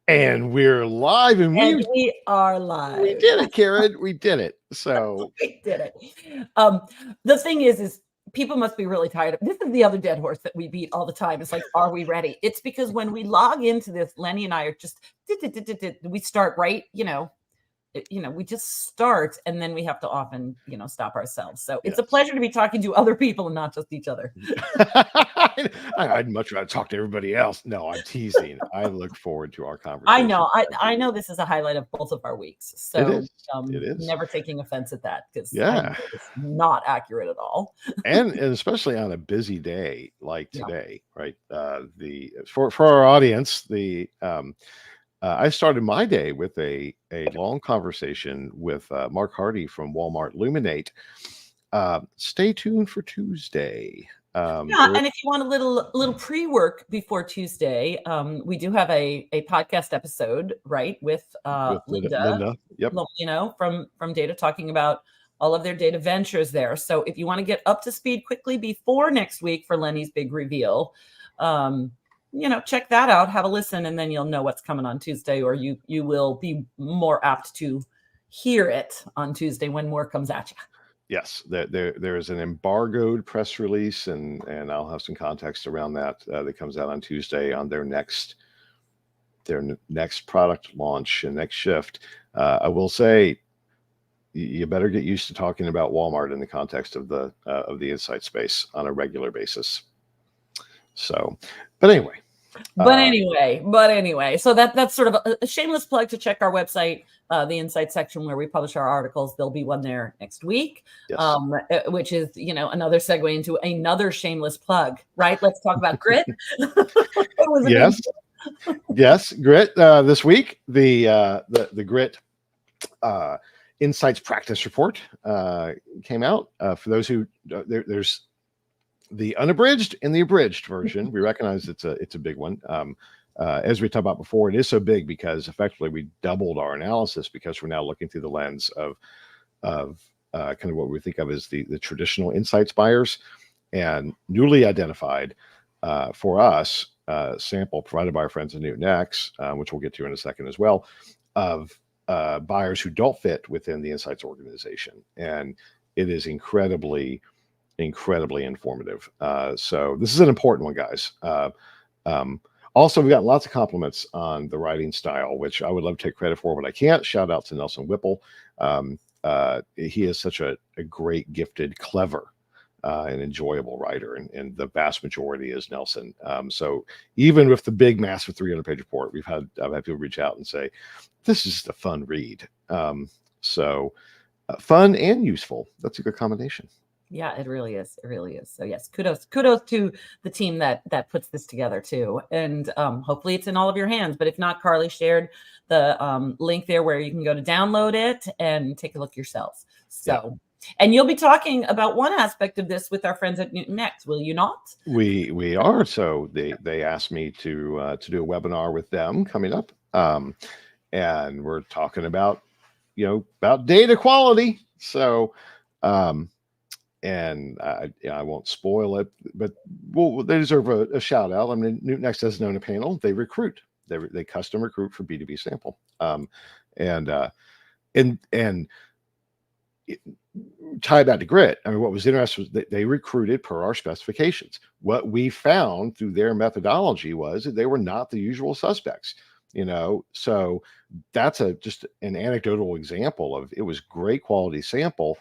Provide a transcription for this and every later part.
And we're live, and we are live. We did it, Karen. We did it. So we did it. The thing is people must be really tired of this. Is the other dead horse that we beat all the time. It's like, are we ready? It's because when we log into this, Lenny and I are just we start right, we just start, and then we have to often, stop ourselves. So it's a pleasure to be talking to other people and not just each other. I'd much rather talk to everybody else. No, I'm teasing. I look forward to our conversation. I know this is a highlight of both of our weeks. So it is. Never taking offense at that, because it's not accurate at all. and especially on a busy day like today, right? For our audience, I started my day with a long conversation with Mark Hardy from Walmart Luminate. Stay tuned for Tuesday. And if you want a little pre-work before Tuesday, we do have a podcast episode, right, with Linda. Yep. From Data, talking about all of their data ventures there. So if you want to get up to speed quickly before next week for Lenny's big reveal, check that out, have a listen, and then you'll know what's coming on Tuesday, or you will be more apt to hear it on Tuesday when more comes at you. Yes, there is an embargoed press release, and I'll have some context around that that comes out on Tuesday on their next product launch and next shift. I will say, you better get used to talking about Walmart in the context of the insight space on a regular basis. So, but anyway. So that's sort of a shameless plug to check our website, the Insight section where we publish our articles. There'll be one there next week, which is, another segue into another shameless plug, right? Let's talk about grit. Yes, grit. This week, the grit Insights practice report came out. For those who there's the unabridged and the abridged version. We recognize it's a big one. As we talked about before, it is so big because effectively we doubled our analysis, because we're now looking through the lens of kind of what we think of as the traditional insights buyers, and newly identified for us sample provided by our friends at Nutanix, which we'll get to in a second as well, of buyers who don't fit within the insights organization. And it is incredibly informative. So this is an important one, guys. Also, we've got lots of compliments on the writing style, which I would love to take credit for, but I can't. Shout out to Nelson Whipple. He is such a great, gifted, clever, and enjoyable writer, and the vast majority is Nelson. So even with the big, massive 300-page report, I've had people reach out and say, this is just a fun read. Fun and useful. That's a good combination. Yeah, it really is. It really is. So yes, kudos to the team that puts this together too. And hopefully it's in all of your hands. But if not, Carly shared the link there where you can go to download it and take a look yourselves. So, and you'll be talking about one aspect of this with our friends at Nutanix, will you not? We are. So they asked me to do a webinar with them coming up, and we're talking about data quality. So. And I won't spoil it, but they deserve a shout out. I mean, Nutanix doesn't own a panel; they recruit. They custom recruit for B2B sample, and tie that to grit. I mean, what was interesting was that they recruited per our specifications. What we found through their methodology was that they were not the usual suspects. So that's just an anecdotal example of it was great quality sample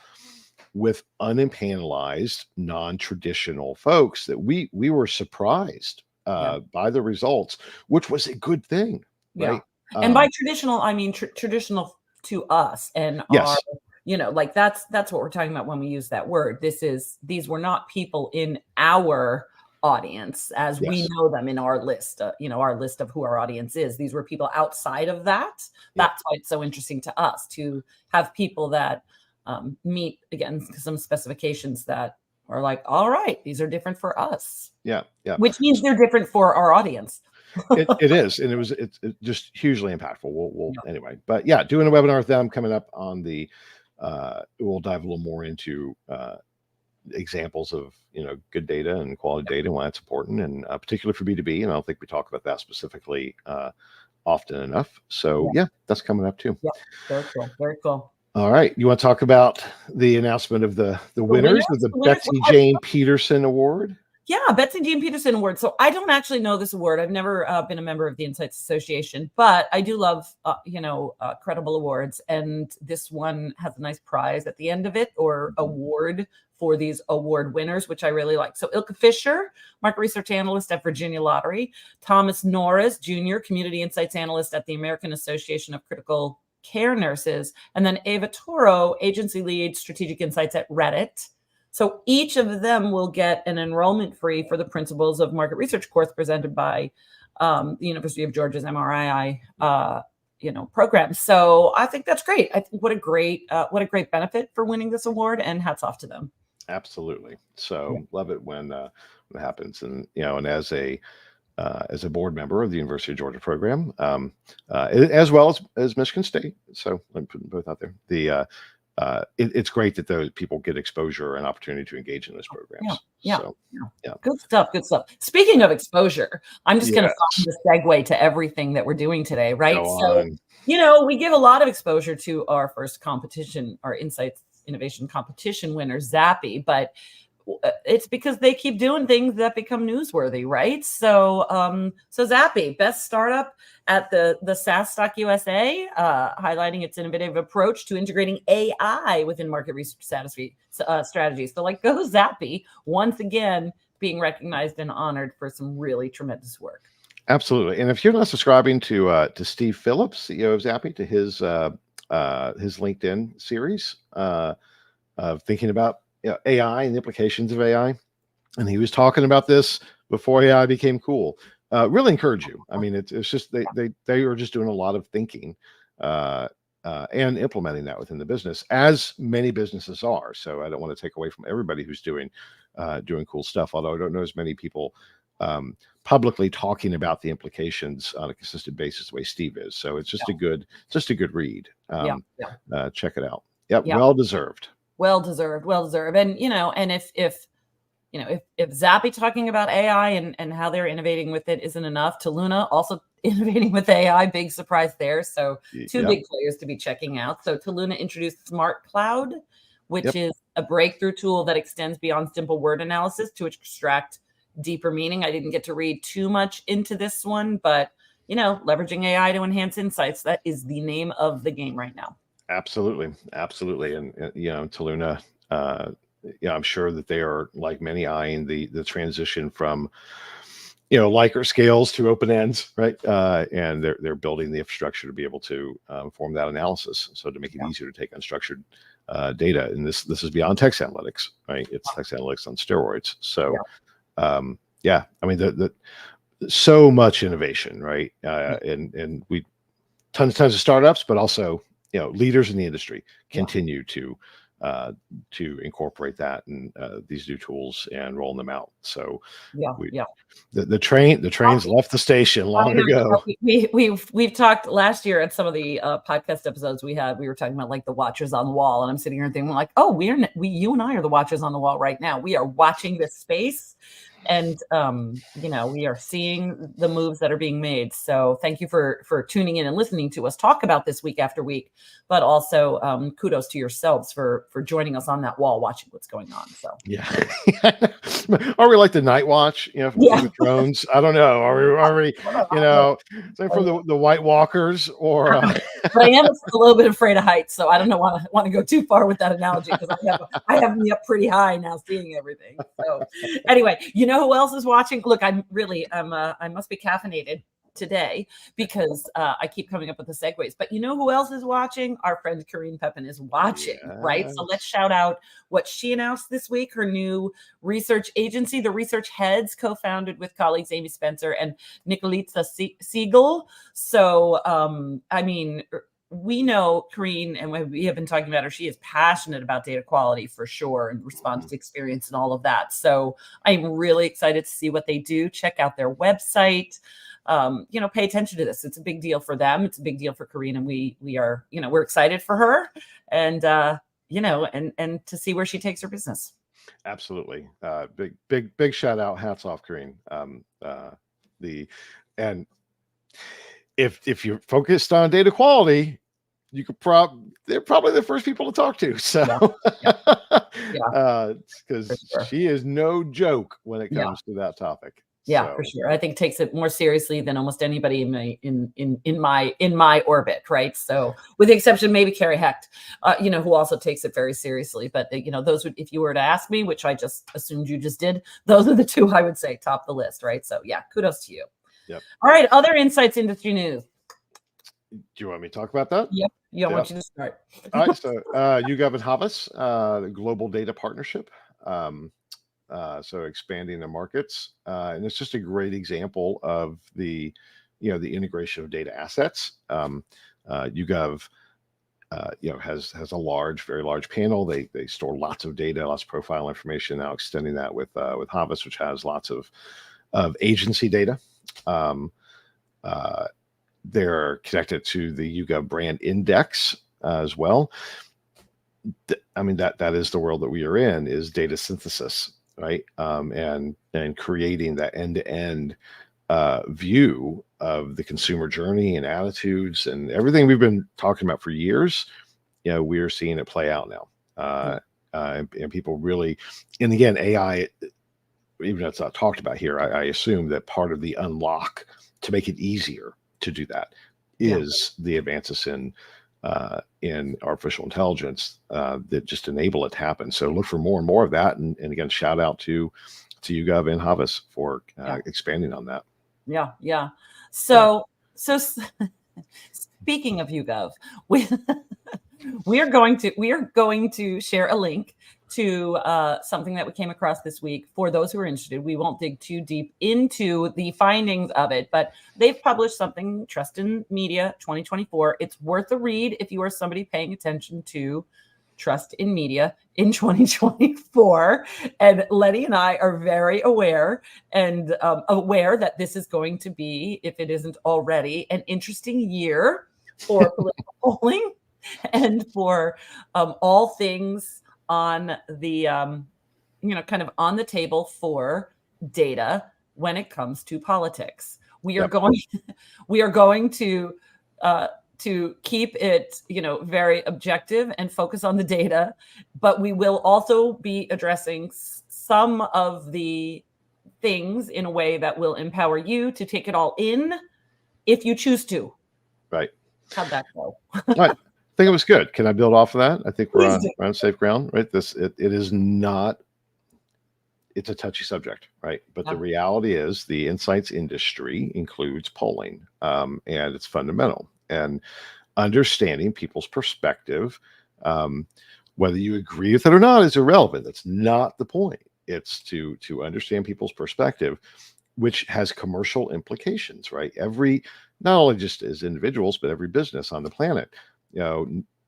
with unpanelized, non-traditional folks that we were surprised by the results, which was a good thing, right? And by traditional, I mean traditional to us, and our, that's what we're talking about when we use that word. These were not people in our audience as we know them in our list, our list of who our audience is. These were people outside of that. That's why it's so interesting to us to have people that meet again some specifications that are like, all right, these are different for us. Which means they're different for our audience. it is, and it's just hugely impactful. We'll anyway, but doing a webinar with them coming up on the. We'll dive a little more into examples of good data and quality data, why it's important, and particularly for B2B. And I don't think we talk about that specifically often enough. So yeah, that's coming up too. Yeah, very cool. Very cool. All right, you want to talk about the announcement of the winners of the Betsy Jane Peterson Award? Yeah, Betsy Jane Peterson Award. So I don't actually know this award. I've never been a member of the Insights Association, but I do love, credible awards. And this one has a nice prize at the end of it, or award for these award winners, which I really like. So Ilka Fisher, market research analyst at Virginia Lottery. Thomas Norris, Jr., community insights analyst at the American Association of Critical Care Nurses. And then Ava Toro, agency lead, strategic insights at Reddit. So each of them will get an enrollment free for the Principles of Market Research course presented by the University of Georgia's MRII program. So I think that's great. I think what a great benefit for winning this award, and hats off to them. Absolutely. So love it when it happens, and and as a board member of the University of Georgia program, as well as Michigan State. So I'm putting both out there. It's great that those people get exposure and opportunity to engage in those programs. Yeah. Good stuff. Speaking of exposure, I'm just going to find the segue to everything that we're doing today, right? We give a lot of exposure to our first competition, our Insights Innovation Competition winner, Zappy, but it's because they keep doing things that become newsworthy, right? So Zappy, best startup at the SaaS Stock USA, highlighting its innovative approach to integrating AI within market research strategies. So go Zappy, once again being recognized and honored for some really tremendous work. Absolutely. And if you're not subscribing to Steve Phillips, CEO of Zappy, to his LinkedIn series of thinking about AI and the implications of AI, and he was talking about this before AI became cool. Really encourage you. I mean, it's just they are just doing a lot of thinking and implementing that within the business, as many businesses are. So I don't want to take away from everybody who's doing cool stuff. Although I don't know as many people publicly talking about the implications on a consistent basis the way Steve is. So it's just a good read. Check it out. Yep, well deserved. Well deserved. And and if Zappy talking about AI and how they're innovating with it isn't enough, Taluna also innovating with AI, big surprise there. So two big players to be checking out. So Taluna introduced Smart Cloud, which is a breakthrough tool that extends beyond simple word analysis to extract deeper meaning. I didn't get to read too much into this one, but leveraging AI to enhance insights, that is the name of the game right now. Absolutely. And Taluna, I'm sure that they are, like many, eyeing the transition from Likert scales to open ends, right? And they're building the infrastructure to be able to form that analysis, so to make it easier to take unstructured data. And this is beyond text analytics, right? It's text analytics on steroids. So I mean, the so much innovation, right? And we tons of startups, but also leaders in the industry continue to incorporate that and these new tools and rolling them out. So the train's left the station long ago. We've talked last year at some of the podcast episodes we were talking about the watchers on the wall, and I'm sitting here thinking you and I are the watchers on the wall right now. We are watching this space, and we are seeing the moves that are being made. So thank you for tuning in and listening to us talk about this week after week, but also kudos to yourselves for joining us on that wall, watching what's going on. So are we like the Night Watch, from Game of Thrones? I don't know. Are we from the White Walkers, or but I am a little bit afraid of heights, so I don't know want to go too far with that analogy, because I have me up pretty high now seeing everything. So anyway, who else is watching? Look, I must be caffeinated today because I keep coming up with the segues. But who else is watching? Our friend Kareen Pepin is watching, right? So let's shout out what she announced this week, her new research agency, the Research Heads, co-founded with colleagues Amy Spencer and Nicolita Siegel. So, we know Kareen, and we have been talking about her. She is passionate about data quality for sure, and response to experience and all of that. So I'm really excited to see what they do. Check out their website. Pay attention to this. It's a big deal for them. It's a big deal for Kareen, and we are, we're excited for her, and and to see where she takes her business. Absolutely. Big shout out. Hats off, Kareen. if you're focused on data quality, you could they're probably the first people to talk to. So, because she is no joke when it comes to that topic. Yeah, so. for sure. I think takes it more seriously than almost anybody in my orbit, right? So, with the exception maybe Carrie Hecht, who also takes it very seriously. But those would, if you were to ask me, which I just assumed you just did, those are the two I would say top the list, right? So, yeah, kudos to you. Yep. All right, other insights industry news. Do you want me to talk about that? Yep. I want you to start. All right. So, YouGov and Havas, the global data partnership. So expanding the markets, and it's just a great example of the integration of data assets. YouGov, has a very large panel. They store lots of data, lots of profile information. Now extending that with Havas, which has lots of agency data. They're connected to the YouGov brand index as well. I mean, that is the world that we are in, is data synthesis. Right. And creating that end-to-end view of the consumer journey and attitudes and everything we've been talking about for years. We're seeing it play out now. And people really, and again, AI, even though it's not talked about here, I assume that part of the unlock to make it easier to do that is the advances in artificial intelligence that just enable it to happen. So look for more and more of that. And again, shout out to YouGov and Havas for expanding on that. Yeah. So speaking of YouGov, we are going to share a link to something that we came across this week. For those who are interested, we won't dig too deep into the findings of it, but they've published something, Trust in Media 2024. It's worth a read if you are somebody paying attention to trust in media in 2024. And Letty and I are very aware that this is going to be, if it isn't already, an interesting year for political polling and for all things on the kind of on the table for data when it comes to politics. We are going to keep it very objective and focus on the data, but we will also be addressing some of the things in a way that will empower you to take it all in if you choose to. Right. How'd that go? Right. I think it was good. Can I build off of that? I think we're on safe ground, right? It is not, it's a touchy subject, right? But the reality is the insights industry includes polling, and it's fundamental. And understanding people's perspective, whether you agree with it or not, is irrelevant. That's not the point. It's to understand people's perspective, which has commercial implications, right? Not only just as individuals, but every business on the planet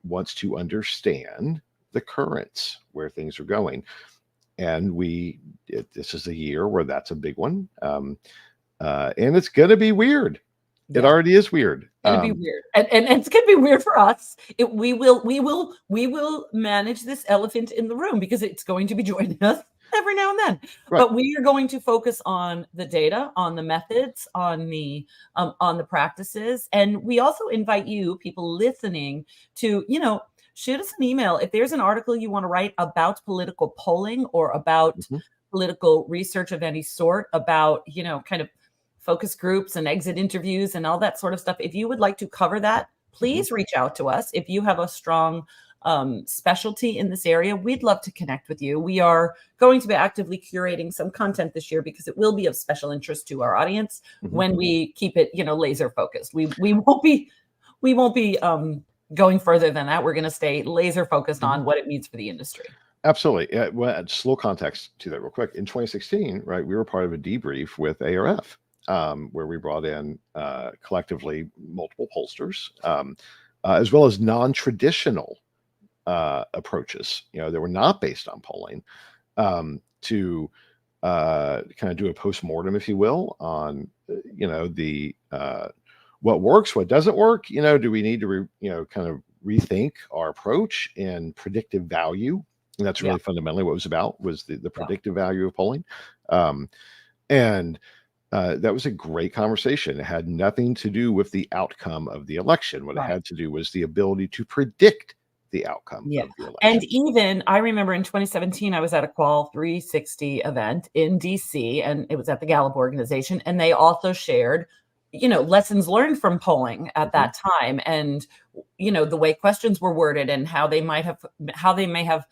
wants to understand the currents, where things are going. And this is a year where that's a big one. And it's going to be weird. It already is weird. It's going to be weird. And it's going to be weird for us. We will manage this elephant in the room because it's going to be joining us every now and then. Right. But we are going to focus on the data, on the methods, on the practices. And we also invite you, people listening, to, shoot us an email. If there's an article you want to write about political polling or about political research of any sort, about, kind of focus groups and exit interviews and all that sort of stuff. If you would like to cover that, please reach out to us. If you have a strong specialty in this area, we'd love to connect with you. We are going to be actively curating some content this year because it will be of special interest to our audience when we keep it, laser focused. We won't be going further than that. We're going to stay laser focused on what it means for the industry. Absolutely. Well, just a little context to that real quick. In 2016, right, we were part of a debrief with ARF, where we brought in collectively multiple pollsters, as well as non-traditional approaches, that were not based on polling, to kind of do a post-mortem, if you will, on the what works, what doesn't work. Do we need to kind of rethink our approach and predictive value? And that's really fundamentally what it was about, was the predictive value of polling. And that was a great conversation. It had nothing to do with the outcome of the election. What it Right. had to do was the ability to predict the outcome Yeah. of the election. And even I remember in 2017, I was at a Qual 360 event in DC, and it was at the Gallup organization. And they also shared, lessons learned from polling at that time, and the way questions were worded and how they may have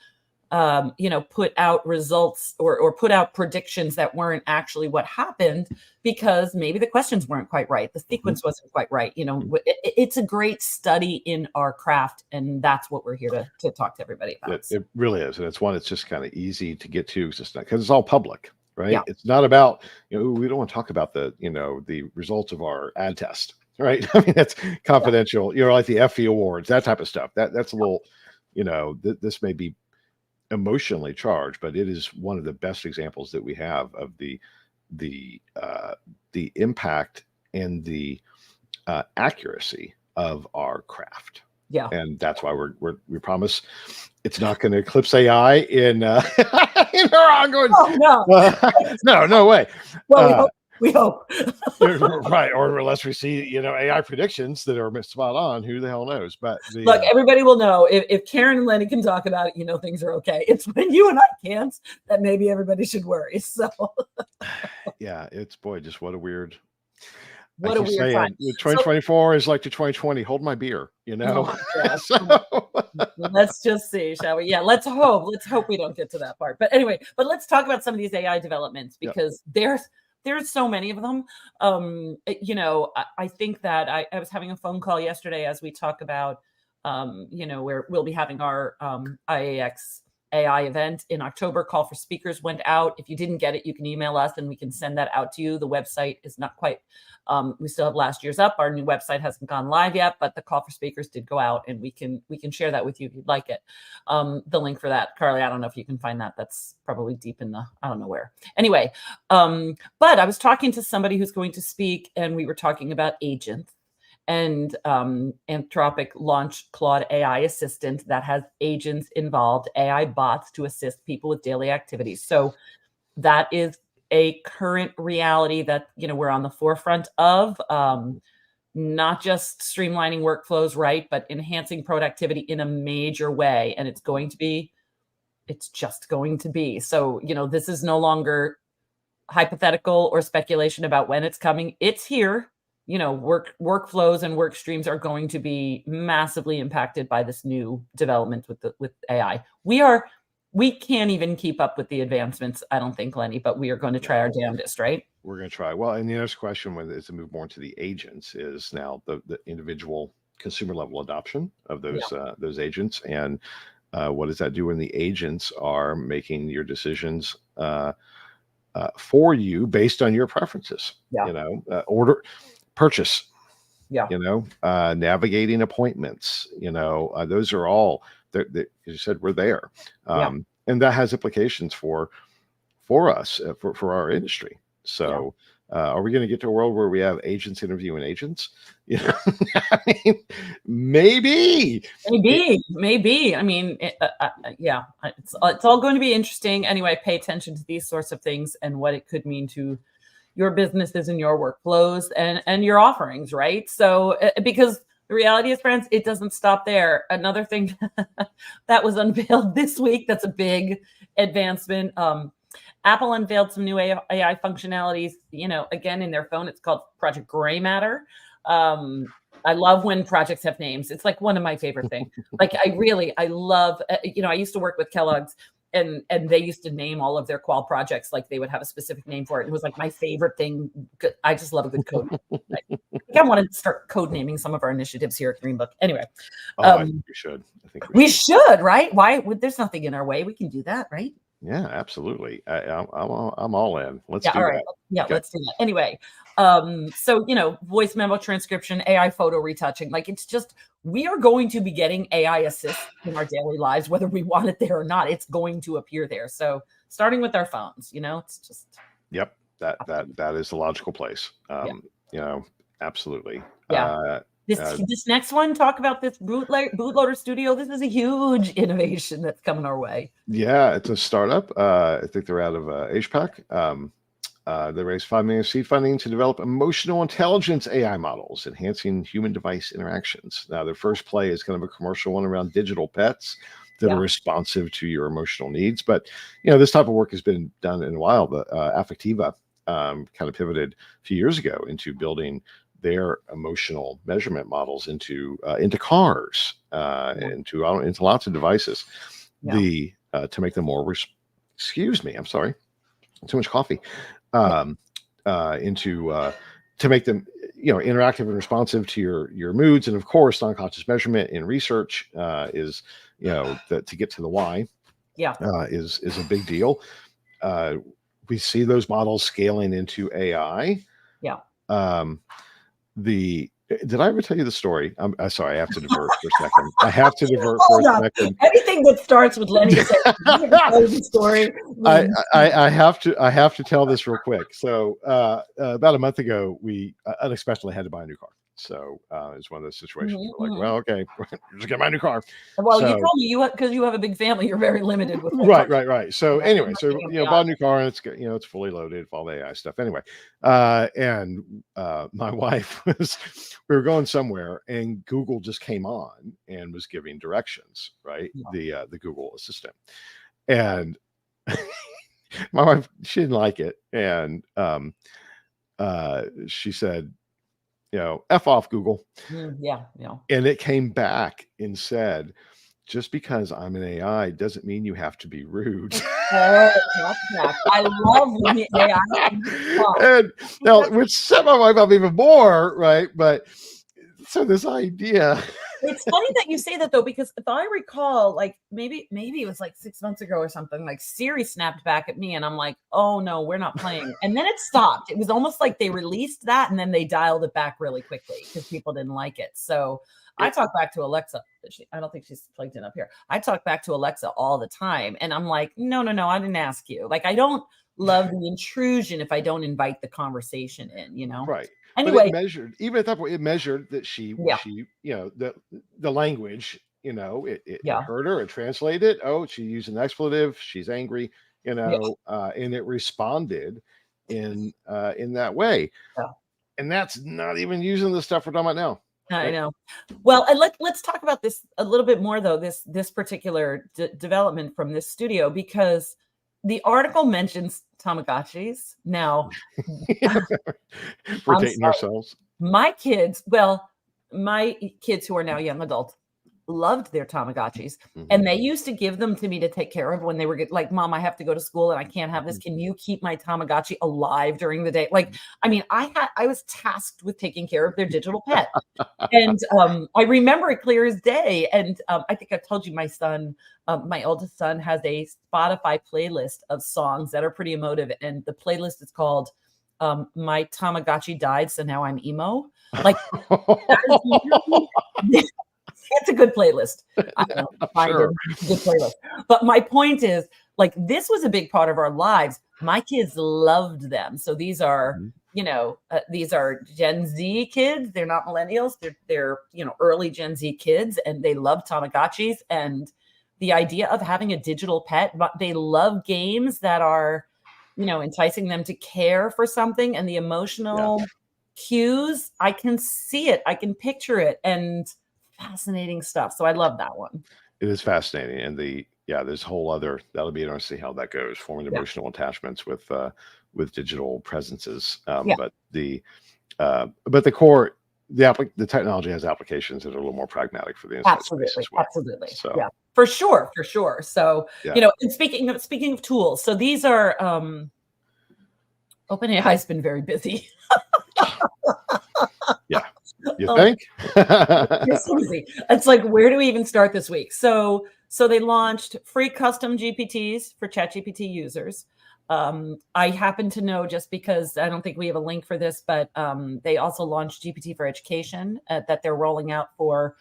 put out results or put out predictions that weren't actually what happened because maybe the questions weren't quite right. The sequence wasn't quite right. It's a great study in our craft, and that's what we're here to talk to everybody about. It really is. And it's one that's just kind of easy to get to because it's all public, right? Yeah. It's not about, we don't want to talk about the results of our ad test, right? I mean, that's confidential, like the Effie Awards, that type of stuff. That's a little, this may be emotionally charged, but it is one of the best examples that we have of the impact and the accuracy of our craft. Yeah, and that's why we promise it's not going to eclipse AI in in our ongoing. Oh, no, no way. Well, we hope. Right, or unless we see AI predictions that are spot on, who the hell knows? But look, everybody will know if Karen and Lenny can talk about it, things are okay. It's when you and I can't that maybe everybody should worry. So yeah, it's just what a weird time. 2024 is like to 2020. Hold my beer, Oh let's just see, shall we? Yeah, let's hope we don't get to that part. But anyway, let's talk about some of these AI developments because there's so many of them. I think that I was having a phone call yesterday as we talk about, where we'll be having our IAX AI event in October. Call for speakers went out. If you didn't get it, you can email us and we can send that out to you. The website is not quite, we still have last year's up. Our new website hasn't gone live yet, but the call for speakers did go out, and we can share that with you if you'd like it. The link for that, Carly, I don't know if you can find that. That's probably deep in I don't know where. Anyway, but I was talking to somebody who's going to speak, and we were talking about agents. And Anthropic launched Claude AI Assistant that has agents involved, AI bots to assist people with daily activities. So that is a current reality that we're on the forefront of, not just streamlining workflows, right, but enhancing productivity in a major way. And it's just going to be. So this is no longer hypothetical or speculation about when it's coming. It's here. Workflows and work streams are going to be massively impacted by this new development with AI. We can't even keep up with the advancements, I don't think, Lenny, but we are going to try our damnedest, right? We're going to try. Well, and the next question is to move more into the agents is now the individual consumer level adoption of those agents, and what does that do when the agents are making your decisions for you based on your preferences? Order, purchase, navigating appointments, those are all that you said we're there. And that has implications for us, for our industry. So are we going to get to a world where we have agents interviewing agents? I mean, maybe. I mean, it's all going to be interesting. Anyway, pay attention to these sorts of things and what it could mean to your businesses and your workflows and your offerings, right? So, because the reality is, friends, it doesn't stop there. Another thing that was unveiled this week, that's a big advancement. Apple unveiled some new AI functionalities, again, in their phone. It's called Project Gray Matter. I love when projects have names. It's like one of my favorite things. Like I love, I used to work with Kellogg's, and they used to name all of their qual projects. Like they would have a specific name for it. It was like my favorite thing. I just love a good code. I want to start code naming some of our initiatives here at Greenbook. Anyway. I think we should. We should, right? Why? There's nothing in our way. We can do that, right? Yeah, absolutely. I'm all in. Let's do that. Yeah, okay. Let's do that. Anyway, so voice memo transcription, AI photo retouching, like it's just, we are going to be getting AI assist in our daily lives, whether we want it there or not. It's going to appear there. So starting with our phones, it's just. Yep, that is the logical place. Absolutely. Yeah. This next one, talk about this bootloader studio. This is a huge innovation that's coming our way. Yeah, it's a startup. I think they're out of HPAC. They raised $5 million seed funding to develop emotional intelligence AI models, enhancing human-device interactions. Now, their first play is kind of a commercial one around digital pets that are responsive to your emotional needs. But this type of work has been done in a while. The Affectiva kind of pivoted a few years ago into building their emotional measurement models into cars, into lots of devices, to make them more. Excuse me, I'm sorry, too much coffee. To make them interactive and responsive to your moods. And of course, non-conscious measurement in research is to get to the why is a big deal. We see those models scaling into AI. Did I ever tell you the story? I'm sorry, I have to divert for a second. I have to divert for a second. Anything that starts with Lenny saying the story. I have to tell this real quick. So about a month ago, we unexpectedly had to buy a new car. So it's one of those situations where like, well, okay, just get my new car. Well, you told me because you have a big family, you're very limited with right. So anyway, bought a new car and it's it's fully loaded, all the AI stuff. Anyway, and my wife we were going somewhere and Google just came on and was giving directions, right? The Google Assistant, and my wife, she didn't like it, and she said, F off Google. And it came back and said, just because I'm an AI doesn't mean you have to be rude. I love when the AI. And now, which set my wife up even more, right? But so this idea. It's funny that you say that though, because if I recall, like maybe it was like 6 months ago or something, like Siri snapped back at me and I'm like, oh no, we're not playing. And then it stopped. It was almost like they released that and then they dialed it back really quickly because people didn't like it. So I talk back to Alexa. I don't think she's plugged in up here. I talk back to Alexa all the time. And I'm like, no, I didn't ask you. Like, I don't love the intrusion if I don't invite the conversation in, Right. Anyway, but it measured, even at that point, it measured that she the language, it hurt her, it translated. Oh, she used an expletive. She's angry, and it responded in that way. And that's not even using the stuff we're talking about now. I know. Well, and let's talk about this a little bit more, though, this particular development from this studio, because the article mentions Tamagotchis. Now, we're dating ourselves. My kids who are now young adults loved their Tamagotchis, and they used to give them to me to take care of when they were like, Mom, I have to go to school and I can't have this. Can you keep my Tamagotchi alive during the day? Like, I mean, I was tasked with taking care of their digital pet. And I remember it clear as day. And I think I've told you my son, my oldest son, has a Spotify playlist of songs that are pretty emotive. And the playlist is called My Tamagotchi Died, So Now I'm Emo. Like, it's a good playlist. I don't know, sure. It's a good playlist. But my point is, like, this was a big part of our lives. My kids loved them. So these are, these are Gen Z kids. They're not millennials. They're early Gen Z kids, and they love Tamagotchis. And the idea of having a digital pet, but they love games that are, enticing them to care for something, and the emotional cues. I can see it. I can picture it. And fascinating stuff. So I love that one. It is fascinating. And there's a whole other, that'll be interesting to see how that goes, forming emotional attachments with digital presences. But the core, the technology has applications that are a little more pragmatic for the inside space as well. Absolutely. So, for sure. So, and speaking of tools, so these are, OpenAI has been very busy. You think? It's easy. It's like, where do we even start this week? So they launched free custom GPTs for ChatGPT users. I happen to know, just because I don't think we have a link for this, but they also launched GPT for Education that they're rolling out for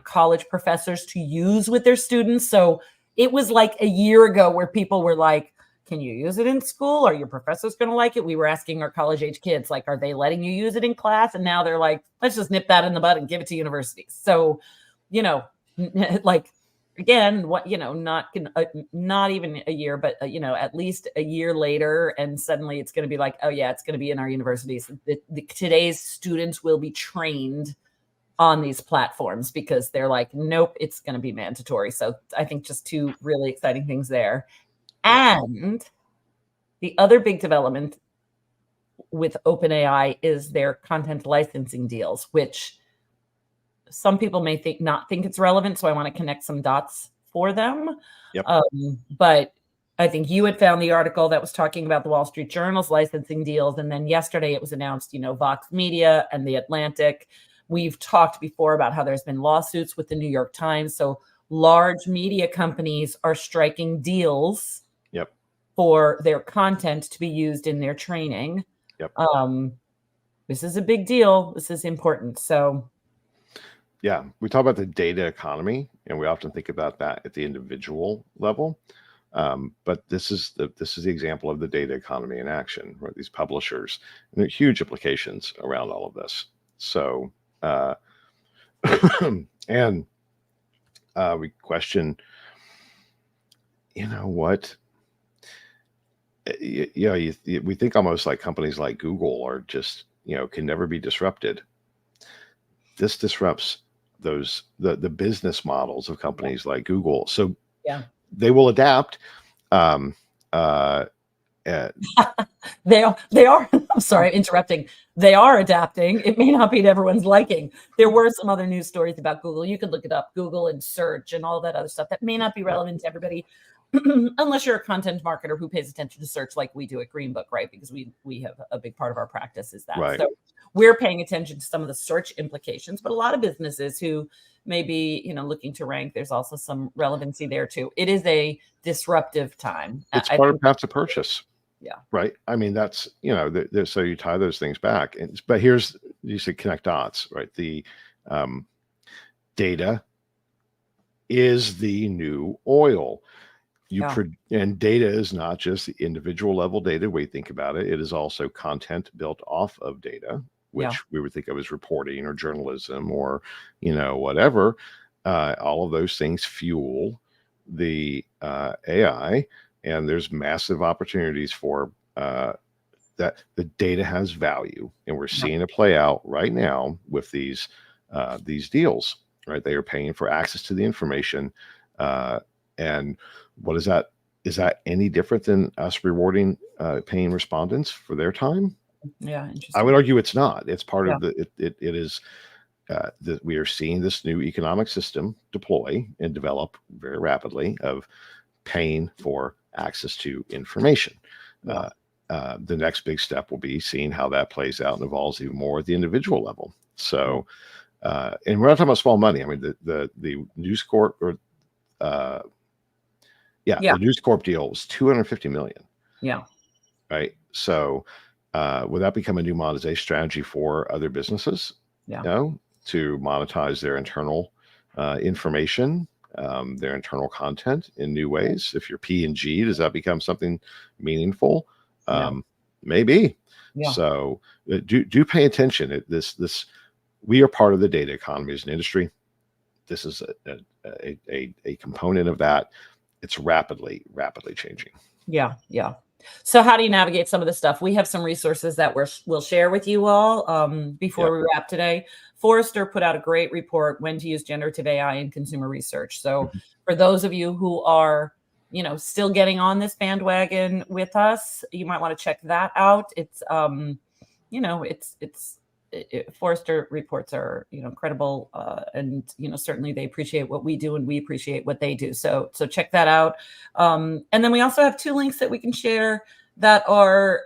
college professors to use with their students. So it was like a year ago where people were like, can you use it in school? Are your professors going to like it? We were asking our college age kids, like, are they letting you use it in class? And now they're like, let's just nip that in the bud and give it to universities. So, like, again, what, not even a year, but at least a year later, and suddenly it's going to be like, oh yeah, it's going to be in our universities. Today's students will be trained on these platforms because they're like, nope, it's going to be mandatory. So I think just two really exciting things there. And the other big development with OpenAI is their content licensing deals, which some people may not think it's relevant. So I want to connect some dots for them. Yep. But I think you had found the article that was talking about the Wall Street Journal's licensing deals. And then yesterday it was announced, Vox Media and The Atlantic. We've talked before about how there's been lawsuits with the New York Times. So large media companies are striking deals for their content to be used in their training. This is a big deal. This is important. So yeah, we talk about the data economy, and we often think about that at the individual level. But this is the example of the data economy in action, right? These publishers, and there are huge implications around all of this. So, and we question, what, we think almost like companies like Google are just, can never be disrupted. This disrupts the business models of companies like Google. So they will adapt. They are. I'm sorry, interrupting. They are adapting. It may not be to everyone's liking. There were some other news stories about Google. You could look it up, Google and search and all that other stuff that may not be relevant to everybody, unless you're a content marketer who pays attention to search like we do at Greenbook, right? Because we have a big part of our practice is that. Right. So we're paying attention to some of the search implications, but a lot of businesses who may be, looking to rank, there's also some relevancy there too. It is a disruptive time. It's part of path to purchase. Yeah. Right. I mean, that's, so you tie those things back. But you said connect dots, right? The data is the new oil. And data is not just the individual level data we think about it. It is also content built off of data, which we would think of as reporting or journalism or, whatever. All of those things fuel the AI. And there's massive opportunities for that. The data has value, and we're seeing it play out right now with these deals. Right, they are paying for access to the information, and what is that? Is that any different than us rewarding paying respondents for their time? Yeah, interesting. I would argue it's not. It's part of the. It is that we are seeing this new economic system deploy and develop very rapidly of paying for access to information. The next big step will be seeing how that plays out and evolves even more at the individual level. So, and we're not talking about small money. I mean, the News Corp or the News Corp deal was $250 million. Yeah. Right. So, would that become a new monetization strategy for other businesses? To monetize their internal information, their internal content in new ways. If you're P&G, does that become something meaningful? Maybe. So do pay attention. We are part of the data economy as an industry. This is a component of that. It's rapidly changing. Yeah. So how do you navigate some of this stuff? We have some resources that we'll share with you all before we wrap today. Forrester put out a great report, When to Use Generative AI in Consumer Research. So for those of you who are, still getting on this bandwagon with us, you might want to check that out. It's, Forrester reports are, credible, and certainly they appreciate what we do and we appreciate what they do. So check that out. And then we also have 2 links that we can share that are,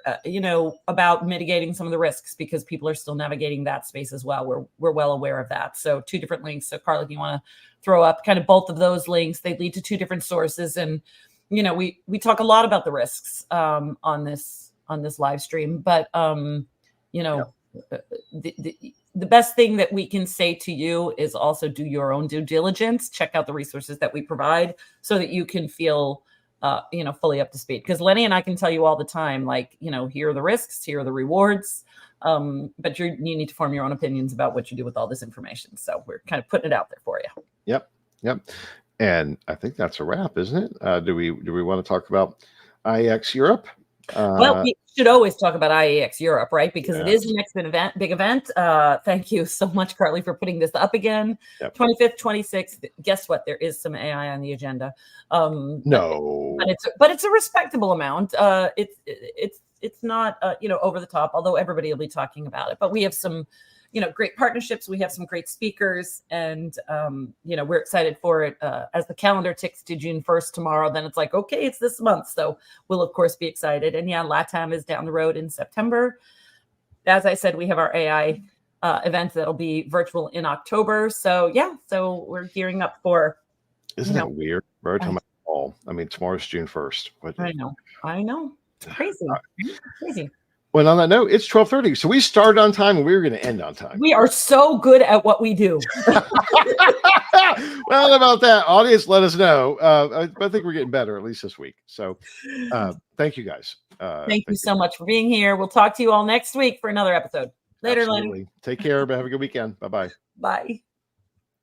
about mitigating some of the risks, because people are still navigating that space as well. We're well aware of that. So 2 different links. So Carla, if you want to throw up kind of both of those links, they lead to 2 different sources. And, we talk a lot about the risks on this live stream, but, the best thing that we can say to you is also do your own due diligence. Check out the resources that we provide so that you can feel, fully up to speed. Because Lenny and I can tell you all the time, like, here are the risks, here are the rewards. But you need to form your own opinions about what you do with all this information. So we're kind of putting it out there for you. Yep. And I think that's a wrap, isn't it? Do we want to talk about IEX Europe? Well, we should always talk about IEX Europe, right? Because it Yes. is the next big event. Thank you so much, Carly, for putting this up again. Yep. 25th, 26th. Guess what? There is some AI on the agenda. No, but it's a respectable amount. It's not over the top, although everybody will be talking about it. But we have some great partnerships. We have some great speakers, and we're excited for it. As the calendar ticks to June 1st tomorrow, then it's like, okay, it's this month. So we'll of course be excited. And yeah, LATAM is down the road in September. As I said, we have our AI event that'll be virtual in October. So yeah, so we're gearing up for. Isn't that weird? We're talking about fall. I mean, tomorrow's June 1st. I know. It's crazy. Crazy. Well, on that note, it's 12:30. So we started on time and we were going to end on time. We are so good at what we do. Well, about that, audience, let us know. I think we're getting better, at least this week. So thank you guys. Thank you so much for being here. We'll talk to you all next week for another episode. Later, Absolutely. Take care, but have a good weekend. Bye-bye. Bye.